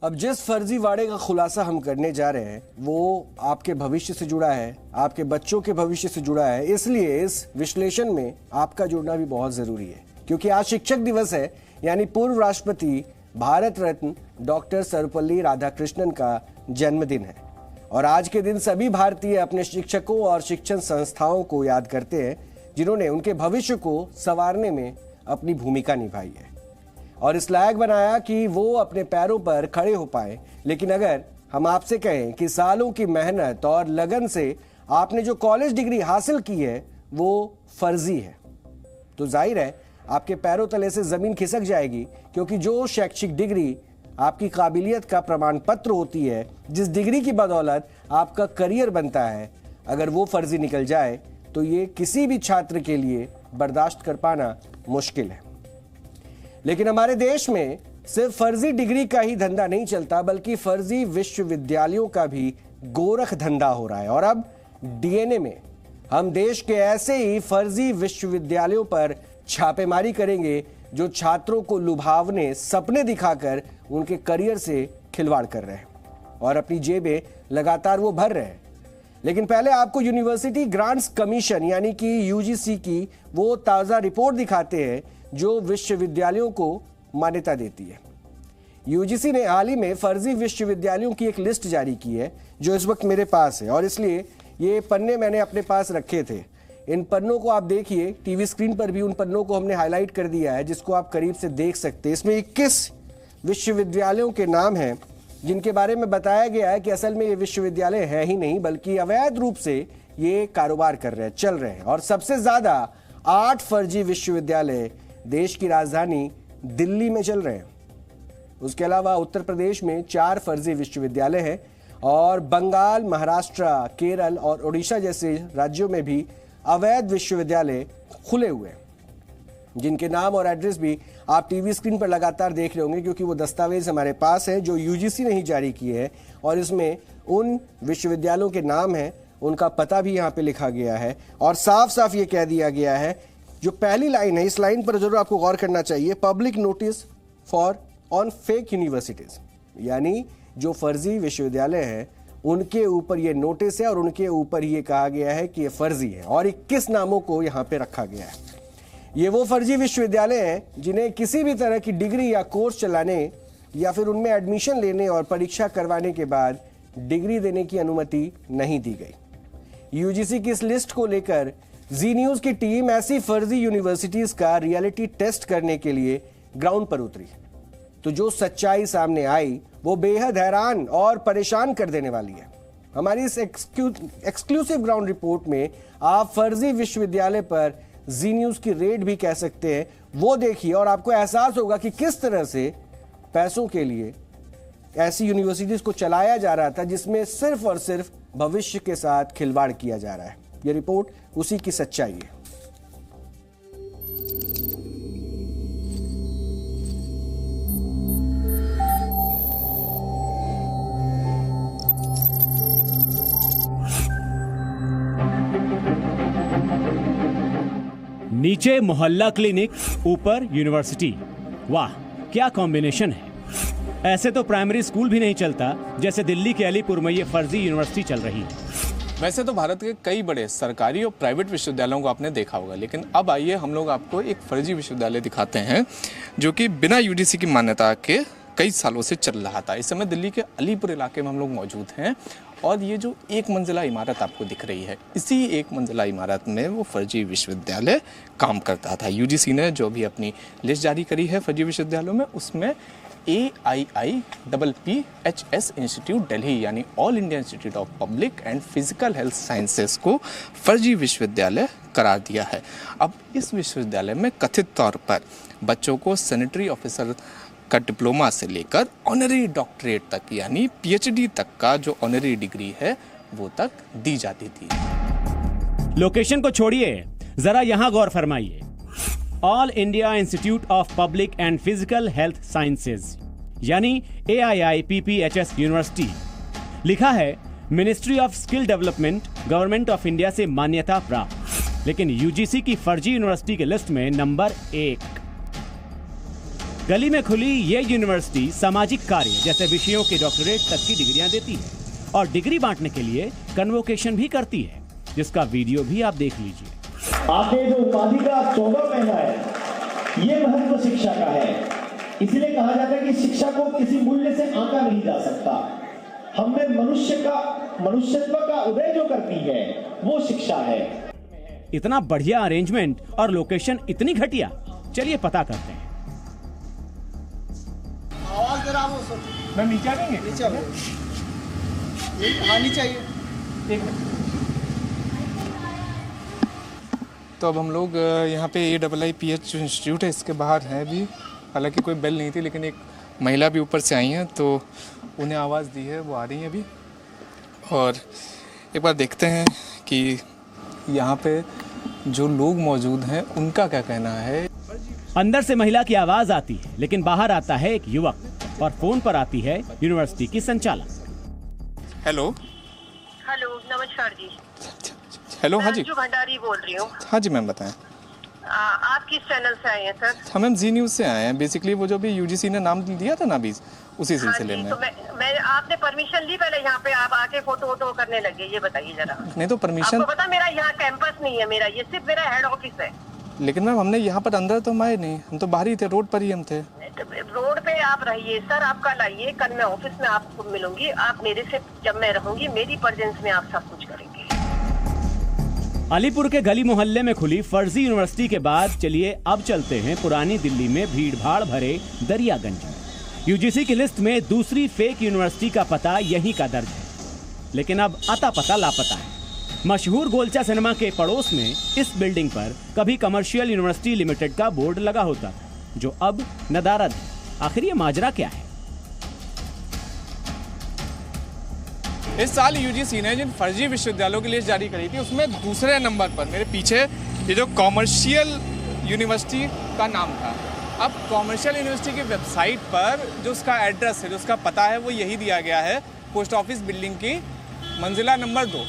अब जिस फर्जीवाड़े का खुलासा हम करने जा रहे हैं वो आपके भविष्य से जुड़ा है, आपके बच्चों के भविष्य से जुड़ा है, इसलिए इस विश्लेषण में आपका जुड़ना भी बहुत जरूरी है। क्योंकि आज शिक्षक दिवस है, यानी पूर्व राष्ट्रपति भारत रत्न डॉक्टर सर्वपल्ली राधाकृष्णन का जन्मदिन है। और आज के दिन सभी भारतीय अपने शिक्षकों और शिक्षण संस्थाओं को याद करते हैं जिन्होंने उनके भविष्य को संवारने में अपनी भूमिका निभाई है और इस लायक बनाया कि वो अपने पैरों पर खड़े हो पाए। लेकिन अगर हम आपसे कहें कि सालों की मेहनत और लगन से आपने जो कॉलेज डिग्री हासिल की है वो फर्जी है, तो जाहिर है आपके पैरों तले से जमीन खिसक जाएगी। क्योंकि जो शैक्षिक डिग्री आपकी काबिलियत का प्रमाण पत्र होती है, जिस डिग्री की बदौलत आपका करियर बनता है, अगर वो फर्जी निकल जाए तो ये किसी भी छात्र के लिए बर्दाश्त कर पाना मुश्किल है। लेकिन हमारे देश में सिर्फ फर्जी डिग्री का ही धंधा नहीं चलता, बल्कि फर्जी विश्वविद्यालयों का भी गोरख धंधा हो रहा है। और अब डीएनए में हम देश के ऐसे ही फर्जी विश्वविद्यालयों पर छापेमारी करेंगे जो छात्रों को लुभावने सपने दिखाकर उनके करियर से खिलवाड़ कर रहे हैं और अपनी जेबें लगातार वो भर रहे हैं। लेकिन पहले आपको यूनिवर्सिटी ग्रांट्स कमीशन यानी कि यूजीसी की वो ताज़ा रिपोर्ट दिखाते हैं जो विश्वविद्यालयों को मान्यता देती है। यूजीसी ने हाल ही में फर्जी विश्वविद्यालयों की एक लिस्ट जारी की है जो इस वक्त मेरे पास है और इसलिए ये पन्ने मैंने अपने पास रखे थे। इन पन्नों को आप देखिए, टीवी स्क्रीन पर भी उन पन्नों को हमने हाईलाइट कर दिया है जिसको आप करीब से देख सकते हैं। इसमें 21 विश्वविद्यालयों के नाम हैं जिनके बारे में बताया गया है कि असल में ये विश्वविद्यालय है ही नहीं, बल्कि अवैध रूप से ये कारोबार कर रहे हैं, चल रहे हैं। और सबसे ज्यादा 8 फर्जी विश्वविद्यालय देश की राजधानी दिल्ली में चल रहे हैं। उसके अलावा उत्तर प्रदेश में 4 फर्जी विश्वविद्यालय हैं और बंगाल, महाराष्ट्र, केरल और उड़ीसा जैसे राज्यों में भी अवैध विश्वविद्यालय खुले हुए हैं, जिनके नाम और एड्रेस भी आप टीवी स्क्रीन पर लगातार देख रहे होंगे क्योंकि वो दस्तावेज हमारे पास है जो यूजीसी ने ही जारी किए हैं और इसमें उन विश्वविद्यालयों के नाम हैं, उनका पता भी यहाँ पे लिखा गया है और साफ साफ ये कह दिया गया है। जो पहली लाइन है, इस लाइन पर जरूर आपको गौर करना चाहिए, public notice for on fake universities, यानी जो फर्जी विश्वविद्यालय हैं उनके ऊपर ये नोटिस है और उनके ऊपर ये कहा गया है कि ये फर्जी है और 21 नामों को यहाँ पे रखा गया है। ये वो फर्जी विश्वविद्यालय हैं जिन्हें किसी भी तरह की डिग्री या कोर्स चलाने या फिर उनमें एडमिशन लेने और परीक्षा करवाने के बाद डिग्री देने की अनुमति नहीं दी गई। यूजीसी की इस लिस्ट को लेकर जी न्यूज की टीम ऐसी फर्जी यूनिवर्सिटीज का रियलिटी टेस्ट करने के लिए ग्राउंड पर उतरी, तो जो सच्चाई सामने आई वो बेहद हैरान और परेशान कर देने वाली है। हमारी इस एक्सक्लूसिव ग्राउंड रिपोर्ट में आप फर्जी विश्वविद्यालय पर जी न्यूज की रेड भी कह सकते हैं, वो देखिए और आपको एहसास होगा कि किस तरह से पैसों के लिए ऐसी यूनिवर्सिटीज को चलाया जा रहा था जिसमें सिर्फ और सिर्फ भविष्य के साथ खिलवाड़ किया जा रहा है। यह रिपोर्ट उसी की सच्चाई है। नीचे मोहल्ला क्लिनिक, ऊपर यूनिवर्सिटी, वाह क्या कॉम्बिनेशन है। ऐसे तो प्राइमरी स्कूल भी नहीं चलता जैसे दिल्ली के अलीपुर में ये फर्जी यूनिवर्सिटी चल रही है। वैसे तो भारत के कई बड़े सरकारी और प्राइवेट विश्वविद्यालयों को आपने देखा होगा, लेकिन अब आइए हम लोग आपको एक फर्जी विश्वविद्यालय दिखाते हैं जो कि बिना यूजीसी की मान्यता के कई सालों से चल रहा था। इस समय दिल्ली के अलीपुर इलाके में हम लोग मौजूद हैं और ये जो एक मंजिला इमारत आपको दिख रही है, इसी एक मंजिला इमारत में वो फर्जी विश्वविद्यालय काम करता था। यूजीसी ने जो भी अपनी लिस्ट जारी करी है फर्जी विश्वविद्यालयों में, उसमें AIIPPHS इंस्टीट्यूट दिल्ली यानी all India institute of public and physical health sciences को फर्जी विश्वविद्यालय करार दिया है। अब इस विश्वविद्यालय में कथित तौर पर बच्चों को सैनिटरी ऑफिसर का डिप्लोमा से लेकर ऑनरी डॉक्टरेट तक यानी PhD तक का जो ऑनरी डिग्री है वो तक दी जाती थी। लोकेशन को छोड़िए, जरा यहाँ गौर फरमाइए। All India institute of public and physical health sciences यानी AIIPPHS यूनिवर्सिटी लिखा है ministry of skill development, government of India से मान्यता प्राप्त। लेकिन यूजीसी की फर्जी यूनिवर्सिटी के लिस्ट में नंबर 1। गली में खुली ये यूनिवर्सिटी सामाजिक कार्य जैसे विषयों के डॉक्टरेट तक की डिग्रियां देती है और डिग्री बांटने के लिए कन्वोकेशन भी करती है, जिसका वीडियो भी आप देख लीजिए। आपने जो उपाधि का चौगा पहना है, ये महत्व शिक्षा का है। इसलिए कहा जाता है कि शिक्षा को किसी मूल्य से आंका नहीं जा सकता। हमें मनुष्यत्व का उदय जो करती है वो शिक्षा है। इतना बढ़िया अरेंजमेंट और लोकेशन इतनी घटिया, चलिए पता करते हैं। आवाज जरा वो सर, मैं नीचे आएंगे नीचे आओ। हाँ नीचे आइए। तो अब हम लोग यहाँ पे AIIPH जो इंस्टीट्यूट है इसके बाहर हैं अभी। हालांकि कोई बेल नहीं थी, लेकिन एक महिला भी ऊपर से आई हैं तो उन्हें आवाज़ दी है, वो आ रही हैं अभी। और एक बार देखते हैं कि यहाँ पे जो लोग मौजूद हैं उनका क्या कहना है। अंदर से महिला की आवाज आती है, लेकिन बाहर आता है एक युवक और फोन पर आती है यूनिवर्सिटी की संचालक। हेलो हेलो, नमस्कार जी। हेलो, हाँ जी। अंजू भंडारी बोल रही हूँ। हाँ जी मैम, बताएं। आप किस चैनल से आए हैं सर? हम मैम जी न्यूज़ से आए हैं। बेसिकली वो जो भी UGC ने नाम दिया था ना अभी, उसी हाँ सिलसिले जी, में। तो मैं आपने परमिशन ली पहले यहाँ पे? आप आके फोटो वोटो करने लगे, ये बताइए जरा। नहीं तो परमिशन, आपको पता मेरा यहाँ कैंपस नहीं है, मेरा ये सिर्फ मेरा हेड ऑफिस है। लेकिन मैम हमने यहाँ पर अंदर तो हम आए नहीं, हम तो बाहर ही थे, रोड पर ही हम थे। रोड पे आप रहिए सर, आप कल आइए, कल मैं ऑफिस में आपको मिलूंगी। आप मेरे से, जब मैं रहूंगी मेरी प्रेजेंस में आप सब कुछ करेंगे। अलीपुर के गली मोहल्ले में खुली फर्जी यूनिवर्सिटी के बाद चलिए अब चलते हैं पुरानी दिल्ली में भीड़भाड़ भरे दरियागंज में। UGC की लिस्ट में दूसरी फेक यूनिवर्सिटी का पता यहीं का दर्ज है, लेकिन अब अता पता लापता है। मशहूर गोलचा सिनेमा के पड़ोस में इस बिल्डिंग पर कभी कमर्शियल यूनिवर्सिटी लिमिटेड का बोर्ड लगा होता था, जो अब नदारद है। आखिर ये माजरा क्या है? इस साल UGC ने जिन फर्जी विश्वविद्यालयों की लिस्ट जारी करी थी उसमें दूसरे नंबर पर मेरे पीछे ये जो कॉमर्शियल यूनिवर्सिटी का नाम था। अब कॉमर्शियल यूनिवर्सिटी की वेबसाइट पर जो उसका एड्रेस है, जो उसका पता है, वो यही दिया गया है, पोस्ट ऑफिस बिल्डिंग की मंजिला नंबर 2।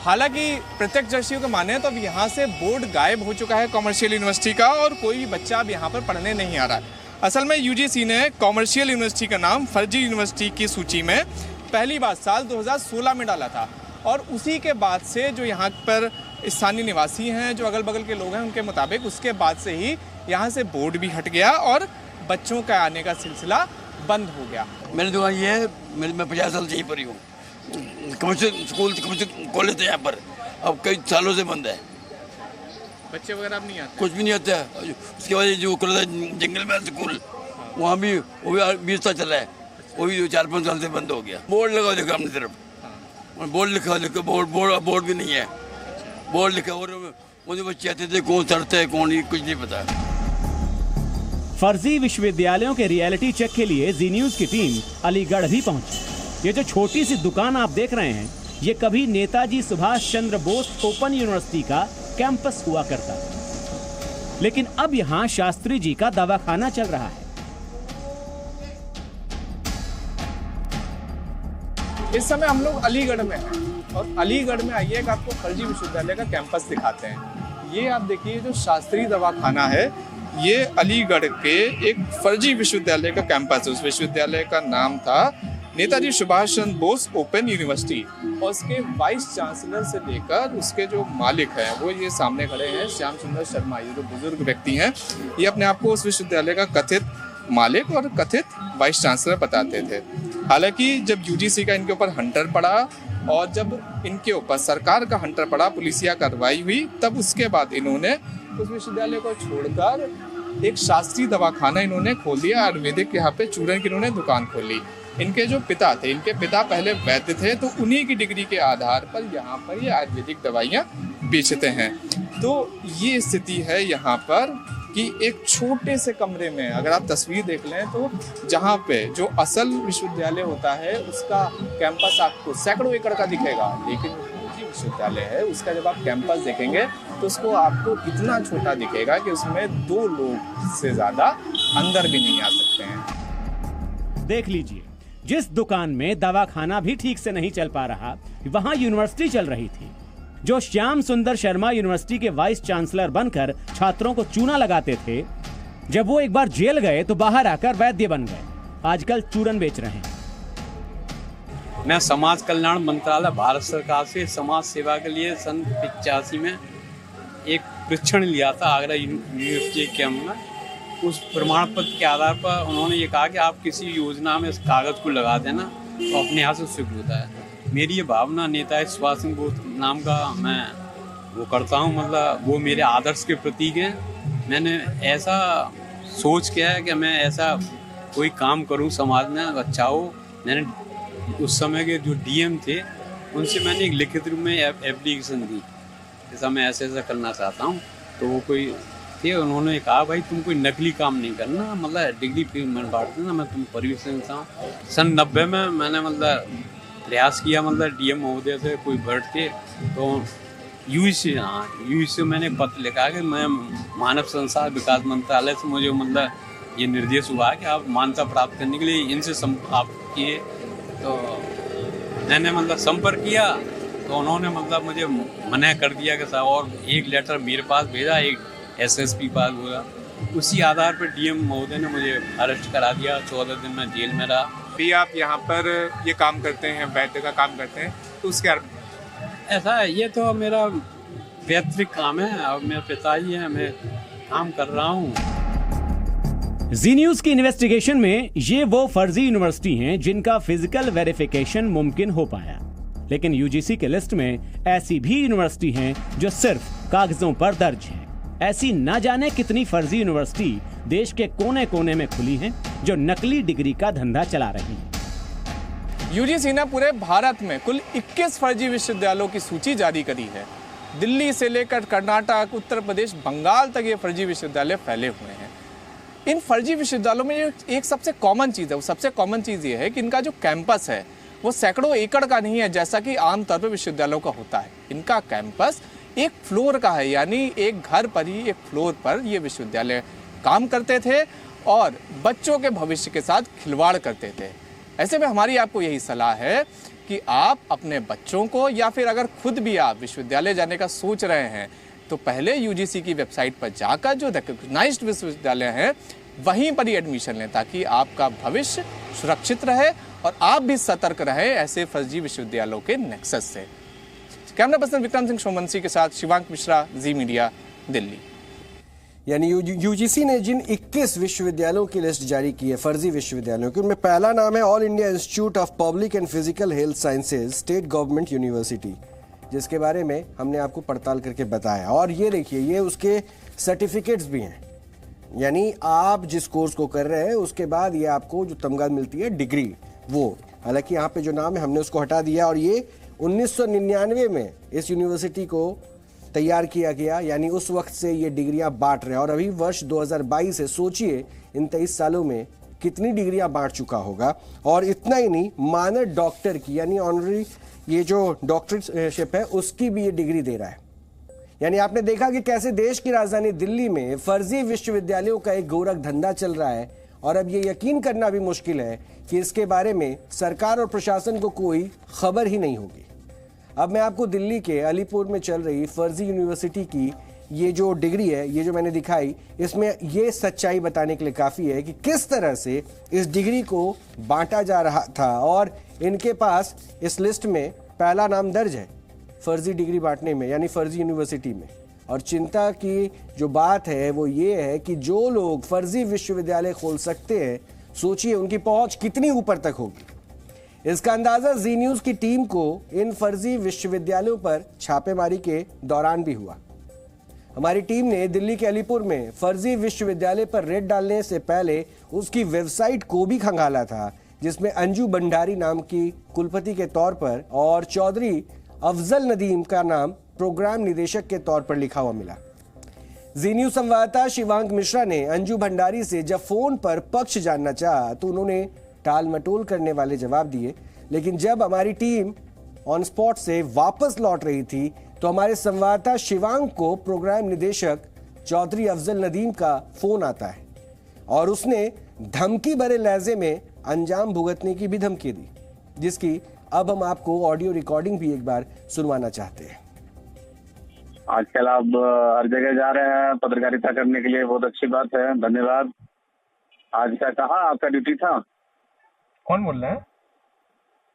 हालांकि प्रत्यक्षदर्शियों के माने तो अब यहाँ से बोर्ड गायब हो चुका है कॉमर्शियल यूनिवर्सिटी का और कोई भी बच्चा अब यहाँ पर पढ़ने नहीं आ रहा है। असल में UGC ने कॉमर्शियल यूनिवर्सिटी का नाम फर्जी यूनिवर्सिटी की सूची में पहली बार साल 2016 में डाला था और उसी के बाद से जो यहाँ पर स्थानीय निवासी हैं, जो अगल बगल के लोग हैं, उनके मुताबिक उसके बाद से ही यहाँ से बोर्ड भी हट गया और बच्चों का आने का सिलसिला बंद हो गया। मेरी दुकान ये है, मैं 50 साल से यहीं पर ही हूँ। कमर्शियल स्कूल, कमर्शियल कॉलेज है यहाँ पर, अब कई सालों से बंद है। बच्चे वगैरह अब नहीं आते? कुछ भी नहीं आता है। उसके बाद जो जंगल में स्कूल, वहाँ भी वो भी 20 साल चला है, वो भी 4-5 साल से बंद हो गया। बोर्ड लगा देखो अपनी तरफ, बोर्ड लिखा बोर्ड भी नहीं है। बोर्ड लिखा और मुझे बच्चे आते थे, कौन सड़ते हैं कौन, कुछ नहीं पता। फर्जी विश्वविद्यालयों के रियलिटी चेक के लिए जी न्यूज की टीम अलीगढ़ भी पहुंची। ये जो छोटी सी दुकान आप देख रहे हैं, ये कभी नेताजी सुभाष चंद्र बोस ओपन यूनिवर्सिटी का कैंपस हुआ करता था, लेकिन अब यहाँ शास्त्री जी का दवाखाना चल रहा है। इस समय हम लोग अलीगढ़ में हैं और अलीगढ़ में आइए एक आपको फर्जी विश्वविद्यालय का कैंपस दिखाते हैं। ये आप देखिए जो शास्त्री दवाखाना है, ये अलीगढ़ के एक फर्जी विश्वविद्यालय का कैंपस है। उस विश्वविद्यालय का नाम था नेताजी सुभाष चंद्र बोस ओपन यूनिवर्सिटी और उसके वाइस चांसलर से लेकर उसके जो मालिक हैं वो ये सामने खड़े हैं, श्याम सुंदर शर्मा। ये जो बुजुर्ग व्यक्ति हैं, ये अपने आप को उस विश्वविद्यालय का कथित मालिक और कथित वाइस चांसलर बताते थे। हालांकि जब UGC का इनके ऊपर हंटर पड़ा और जब इनके ऊपर सरकार का हंटर पड़ा, पुलिसिया कार्रवाई हुई, तब उसके बाद इन्होंने उस विश्वविद्यालय को छोड़कर एक शास्त्रीय दवाखाना इन्होंने खोल दिया। आयुर्वेदिक यहाँ पे चूरन की इन्होंने दुकान खोली। इनके जो पिता थे, इनके पिता पहले वैद्य थे, तो उन्हीं की डिग्री के आधार पर यहाँ पर ये आयुर्वेदिक दवाइयाँ बेचते हैं। तो ये स्थिति है यहाँ पर कि एक छोटे से कमरे में अगर आप तस्वीर देख लें तो जहाँ पे जो असल विश्वविद्यालय होता है उसका कैंपस आपको सैकड़ों एकड़ का दिखेगा, लेकिन जो विश्वविद्यालय है उसका जब आप कैंपस देखेंगे तो उसको आपको इतना छोटा दिखेगा कि उसमें 2 लोग से ज्यादा अंदर भी नहीं आ सकते हैं। देख लीजिए, जिस दुकान में दवाखाना भी ठीक से नहीं चल पा रहा, वहां यूनिवर्सिटी चल रही थी। जो श्याम सुंदर शर्मा यूनिवर्सिटी के वाइस चांसलर बनकर छात्रों को चूना लगाते थे, जब वो एक बार जेल गए तो बाहर आकर वैद्य बन गए। आजकल चूरन बेच रहे हैं। मैं समाज कल्याण मंत्रालय भारत सरकार से समाज सेवा के लिए सन 85 में एक प्रशिक्षण लिया था आगरा यूनिवर्सिटी कैंप में। उस प्रमाण पत्र के आधार पर उन्होंने ये कहा कि आप किसी योजना में इस कागज़ को लगा देना तो अपने यहाँ से स्वीकृत होता है। मेरी ये भावना नेता सुभाष सिंह बोस नाम का मैं वो करता हूँ, मतलब वो मेरे आदर्श के प्रतीक हैं। मैंने ऐसा सोच किया है कि मैं ऐसा कोई काम करूँ समाज में अच्छा हो। मैंने उस समय के जो डीएम थे उनसे मैंने एक लिखित रूप में एप्लीकेशन दी, जैसा मैं ऐसे ऐसा करना चाहता हूँ। तो वो कोई थे, उन्होंने कहा भाई तुम कोई नकली काम नहीं करना, मतलब डिग्री फिर मैं बांट देना, मैं तुम परिवेश देता हूँ। सन 90 में मैंने मतलब प्रयास किया, मतलब डीएम महोदय से कोई बैठ के तो यूजी से मैंने पत्र लिखा कि मैं मानव संसाधन विकास मंत्रालय से मुझे मतलब ये निर्देश हुआ है कि आप मान्यता प्राप्त करने के लिए इनसे आप किए। तो मैंने मतलब संपर्क किया तो उन्होंने मतलब मुझे मना कर दिया कि साहब, और एक लेटर मेरे पास भेजा, एक एसएसपी पास हुआ। उसी आधार पर डीएम महोदय ने मुझे अरेस्ट करा दिया। 14 दिन मैं जेल में रहा। भी आप यहाँ पर ये काम करते हैं, वैद्य का काम करते हैं, तो उसके ऐसा है, ये तो मेरा वैयक्तिक काम है। अब मेरे पिताजी हैं, मैं काम कर रहा हूँ। जी न्यूज की इन्वेस्टिगेशन में ये वो फर्जी यूनिवर्सिटी हैं जिनका फिजिकल वेरिफिकेशन मुमकिन हो पाया, लेकिन यूजीसी के लिस्ट में ऐसी भी यूनिवर्सिटी हैं जो सिर्फ कागजों पर दर्ज हैं। ऐसी ना जाने कितनी फर्जी यूनिवर्सिटी देश के कोने कोने में खुली हैं जो नकली डिग्री का धंधा चला रही हैं। यूजीसी ने पूरे भारत में कुल 21 फर्जी विश्वविद्यालयों की सूची जारी करी है। दिल्ली से लेकर कर्नाटक, उत्तर प्रदेश, बंगाल तक ये फर्जी विश्वविद्यालय फैले हुए हैं। इन फर्जी विश्वविद्यालयों में एक सबसे कॉमन चीज़ है, वो सबसे कॉमन चीज़ ये है कि इनका जो कैंपस है वो सैकड़ों एकड़ का नहीं है जैसा कि आमतौर पर विश्वविद्यालयों का होता है। इनका कैंपस एक फ्लोर का है, यानी एक घर पर ही एक फ्लोर पर ये विश्वविद्यालय काम करते थे और बच्चों के भविष्य के साथ खिलवाड़ करते थे। ऐसे में हमारी आपको यही सलाह है कि आप अपने बच्चों को, या फिर अगर खुद भी आप विश्वविद्यालय जाने का सोच रहे हैं, तो पहले यूजीसी की वेबसाइट पर जाकर जो रिकॉग्नाइज्ड विश्वविद्यालय हैं वहीं पर ही एडमिशन लें, ताकि आपका भविष्य सुरक्षित रहे और आप भी सतर्क रहें ऐसे फर्जी विश्वविद्यालयों के नेक्सस से। कैमरा पर्सन विक्रम सिंह सोमवंशी के साथ शिवांक मिश्रा, जी मीडिया, दिल्ली। यानी यूजीसी ने जिन 21 विश्वविद्यालयों की लिस्ट जारी की है फर्जी विश्वविद्यालयों की, उनमें पहला नाम है all India institute of public and physical health sciences state government university, जिसके बारे में हमने आपको पड़ताल करके बताया। और ये देखिए, ये उसके सर्टिफिकेट्स भी हैं, यानी आप जिस कोर्स को कर रहे हैं उसके बाद ये आपको जो तमगा मिलती है डिग्री, वो हालांकि यहाँ पे जो नाम है हमने उसको हटा दिया। और ये 1999 में इस यूनिवर्सिटी को तैयार किया गया, यानी उस वक्त से ये डिग्रियां बांट रहे हैं। और अभी वर्ष 2022 है, सोचिए इन 23 सालों में कितनी डिग्रियां बांट चुका होगा। और इतना ही नहीं, मानद डॉक्टर की यानी ऑनरी ये जो डॉक्टरशिप है उसकी भी ये डिग्री दे रहा है। यानी आपने देखा कि कैसे देश की राजधानी दिल्ली में फर्जी विश्वविद्यालयों का एक गोरख धंधा चल रहा है। और अब ये यकीन करना भी मुश्किल है कि इसके बारे में सरकार और प्रशासन को कोई खबर ही नहीं होगी। अब मैं आपको दिल्ली के अलीपुर में चल रही फर्जी यूनिवर्सिटी की ये जो डिग्री है, ये जो मैंने दिखाई, इसमें ये सच्चाई बताने के लिए काफ़ी है कि किस तरह से इस डिग्री को बांटा जा रहा था। और इनके पास इस लिस्ट में पहला नाम दर्ज है फर्जी डिग्री बांटने में, यानी फर्जी यूनिवर्सिटी में। और चिंता की जो बात है वो ये है कि जो लोग फर्जी विश्वविद्यालय खोल सकते हैं, सोचिए उनकी पहुंच कितनी ऊपर तक होगी। इसका अंदाजा जी न्यूज की टीम को इन फर्जी विश्वविद्यालयों पर छापेमारी के दौरान भी हुआ। हमारी टीम ने दिल्ली के अलीपुर में फर्जी विश्वविद्यालय पर रेड डालने से पहले उसकी वेबसाइट को भी खंगाला था, जिसमें अंजू भंडारी नाम की कुलपति के तौर पर और चौधरी अफजल नदीम का नाम प्रोग्राम निदेशक के तौर पर लिखा हुआ मिला। जी न्यूज संवाददाता शिवांक मिश्रा ने अंजू भंडारी से जब फोन पर पक्ष जानना चाहा तो उन्होंने टाल मटोल करने वाले जवाब दिए। लेकिन जब हमारी टीम ऑन स्पॉट से वापस लौट रही थी तो हमारे संवाददाता शिवांक को प्रोग्राम निदेशक चौधरी अफजल नदीम का फोन आता है और उसने धमकी भरे लहजे में अंजाम भुगतने की भी धमकी दी, जिसकी अब हम आपको ऑडियो रिकॉर्डिंग भी एक बार सुनवाना चाहते हैं। आजकल आप हर जगह जा रहे हैं पत्रकारिता करने के लिए, बहुत अच्छी बात है, धन्यवाद। आज का कहाँ आपका ड्यूटी था? कौन बोल रहे हैं?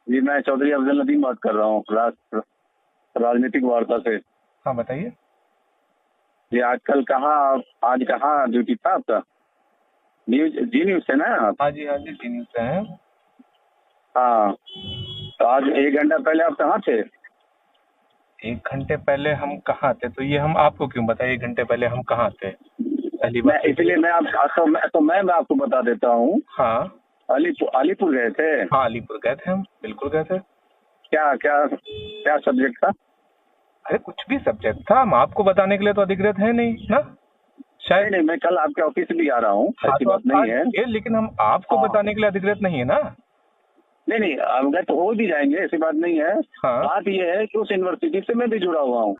जी मैं चौधरी अफजल नदीम बात कर रहा हूँ, राजनीतिक वार्ता से। हाँ बताइए। जी आजकल कहाँ, आज कहाँ ड्यूटी था आपका? जी न्यूज से ना आप? हाँ जी जी न्यूज से हैं। हाँ, तो आज 1 घंटा पहले आप कहाँ थे? 1 घंटे पहले हम कहाँ थे? तो ये हम आपको क्यों बताए 1 घंटे पहले हम कहाँ थे? पहली बात इसलिए मैं आपको बता देता हूँ। हाँ, अलीपुर गए थे? हाँ अलीपुर गए थे हम, बिल्कुल गए थे। क्या सब्जेक्ट था? अरे कुछ भी सब्जेक्ट था, हम आपको बताने के लिए तो अधिकृत है नहीं ना, शायद। नहीं, मैं कल आपके ऑफिस भी आ रहा हूँ, ऐसी बात नहीं है, लेकिन हम आपको बताने के लिए अधिकृत नहीं है ना। नहीं अवगत तो हो भी जाएंगे, ऐसी बात नहीं है। हाँ। बात ये है कि उस यूनिवर्सिटी से मैं भी जुड़ा हुआ हूँ।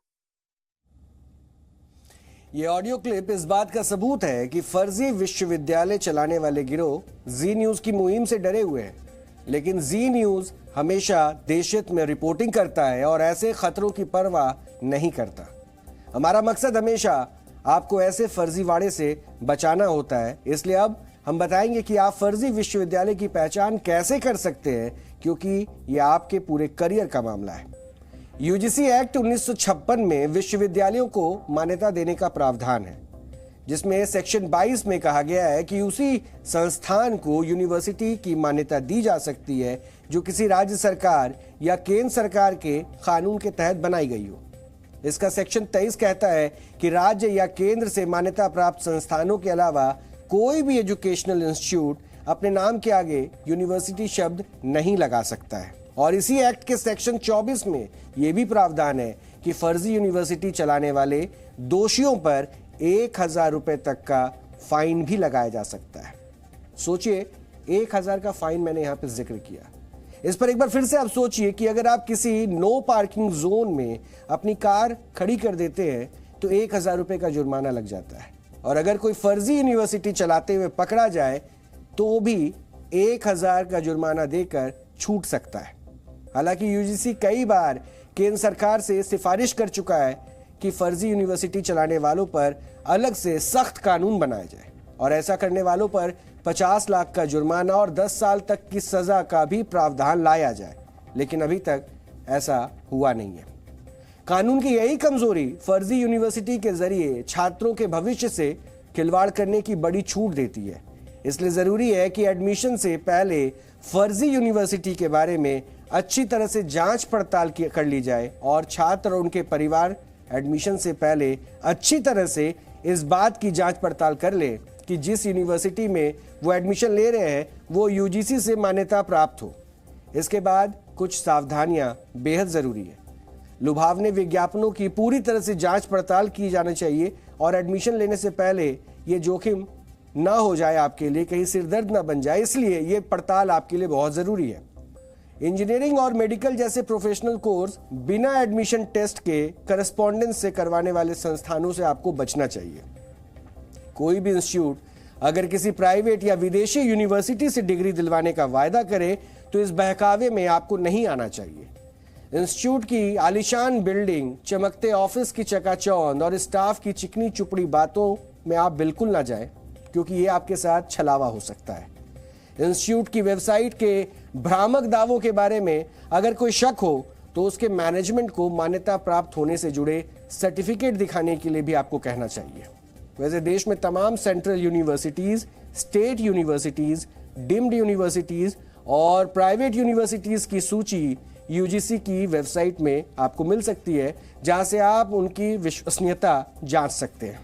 ये ऑडियो क्लिप इस बात का सबूत है कि फर्जी विश्वविद्यालय चलाने वाले गिरोह जी न्यूज की मुहिम से डरे हुए हैं, लेकिन जी न्यूज हमेशा देशहित में रिपोर्टिंग करता है और ऐसे खतरों की परवाह नहीं करता। हमारा मकसद हमेशा आपको ऐसे फर्जीवाड़े से बचाना होता है, इसलिए अब हम बताएंगे कि आप फर्जी विश्वविद्यालय की पहचान कैसे कर सकते हैं, क्योंकि यह आपके पूरे करियर का मामला है। यूजीसी एक्ट 1956 में विश्वविद्यालयों को मान्यता देने का प्रावधान है, जिसमें सेक्शन 22 में कहा गया है कि उसी संस्थान को यूनिवर्सिटी की मान्यता दी जा सकती है जो किसी राज्य सरकार या केंद्र सरकार के कानून के तहत बनाई गई हो। इसका सेक्शन 23 कहता है कि राज्य या केंद्र से मान्यता प्राप्त संस्थानों के अलावा कोई भी एजुकेशनल इंस्टीट्यूट अपने नाम के आगे यूनिवर्सिटी शब्द नहीं लगा सकता है। और इसी एक्ट के सेक्शन 24 में यह भी प्रावधान है कि फर्जी यूनिवर्सिटी चलाने वाले दोषियों पर 1000 रुपए तक का फाइन भी लगाया जा सकता है। सोचिए, 1000 का फाइन मैंने यहां पे जिक्र किया। इस पर एक बार फिर से आप सोचिए कि अगर आप किसी नो पार्किंग जोन में अपनी कार खड़ी कर देते हैं तो 1000 रुपए का जुर्माना लग जाता है, और अगर कोई फर्जी यूनिवर्सिटी चलाते हुए पकड़ा जाए तो भी 1000 का जुर्माना देकर छूट सकता है। हालांकि यूजीसी कई बार केंद्र सरकार से सिफारिश कर चुका है कि फर्जी यूनिवर्सिटी चलाने वालों पर अलग से सख्त कानून बनाया जाए और ऐसा करने वालों पर 50 लाख का जुर्माना और 10 साल तक की सजा का भी प्रावधान लाया जाए, लेकिन अभी तक ऐसा हुआ नहीं है। कानून की यही कमजोरी फर्जी यूनिवर्सिटी के जरिए छात्रों के भविष्य से खिलवाड़ करने की बड़ी छूट देती है। इसलिए जरूरी है कि एडमिशन से पहले फर्जी यूनिवर्सिटी के बारे में अच्छी तरह से जांच पड़ताल कर ली जाए और छात्र और उनके परिवार एडमिशन से पहले अच्छी तरह से इस बात की जांच पड़ताल कर ले कि जिस यूनिवर्सिटी में वो एडमिशन ले रहे हैं वो यूजीसी से मान्यता प्राप्त हो। इसके बाद कुछ सावधानियां बेहद जरूरी है। लुभावने विज्ञापनों की पूरी तरह से जांच पड़ताल की जानी चाहिए और एडमिशन लेने से पहले ये जोखिम ना हो जाए, आपके लिए कहीं सिरदर्द ना बन जाए, इसलिए ये पड़ताल आपके लिए बहुत जरूरी है। इंजीनियरिंग और मेडिकल जैसे प्रोफेशनल कोर्स बिना एडमिशन टेस्ट के करस्पॉन्डेंस से करवाने वाले संस्थानों से आपको बचना चाहिए। कोई भी इंस्टीट्यूट अगर किसी प्राइवेट या विदेशी यूनिवर्सिटी से डिग्री दिलवाने का वायदा करे तो इस बहकावे में आपको नहीं आना चाहिए। इंस्टीट्यूट की आलीशान बिल्डिंग, चमकते ऑफिस की चकाचौंध और स्टाफ की चिकनी चुपड़ी बातों में आप बिल्कुल ना जाएं, क्योंकि ये आपके साथ छलावा हो सकता है। इंस्टीट्यूट की वेबसाइट के भ्रामक दावों के बारे में अगर कोई शक हो तो उसके मैनेजमेंट को मान्यता प्राप्त होने से जुड़े सर्टिफिकेट दिखाने के लिए भी आपको कहना चाहिए। वैसे देश में तमाम central universities, state universities, deemed universities और प्राइवेट यूनिवर्सिटीज की सूची यूजीसी की वेबसाइट में आपको मिल सकती है, जहां से आप उनकी विश्वसनीयता जांच सकते हैं।